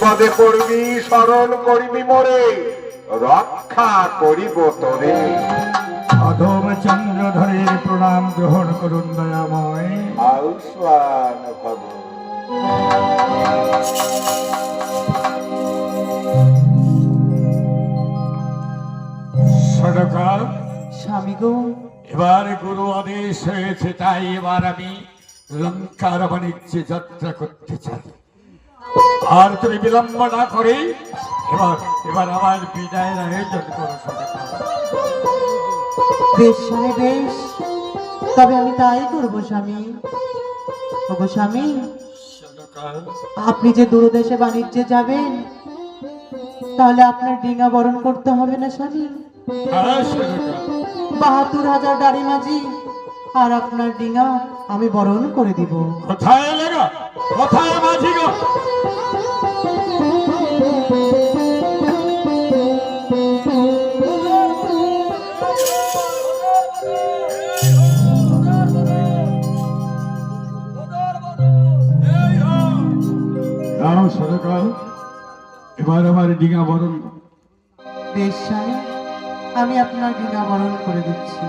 পদে পড়বি স্মরণ করিবি মোরে, রক্ষা করিব তোরে। অধম চন্দ্রধরের প্রণাম গ্রহণ করুন দয়াময়। আয়ুষ্মান ভব। সরকার স্বামী গো, এবার গুরু আদেশ হয়েছে, তাই এবার আমি লঙ্কার বাণিজ্যে যাত্রা করতে চাই। আর তুমি বিলম্ব না করে এবার এবার আমার বিদায়ের আয়োজন করো সরকার। বেশ স্বামী বেশ, তবে আমি তাই করবো স্বামী। ওগো স্বামী, সরকার আপনি যে দূরদেশে বাণিজ্যে যাবেন, তাহলে আপনার ডিঙা বরণ করতে হবে না স্বামী? হ্যাঁ সরকার। ৭২,০০০ গাড়ি মাঝি আর আপনার ডিঙা আমি বরণ করে দিব। কোথায় এলেগা, কোথায় মাঝি গো? নাও সরকার, এবার আমার ডিঙা বরণ। বেশ স্বামী, আমি আপনার ডিঙা বরণ করে দিচ্ছি।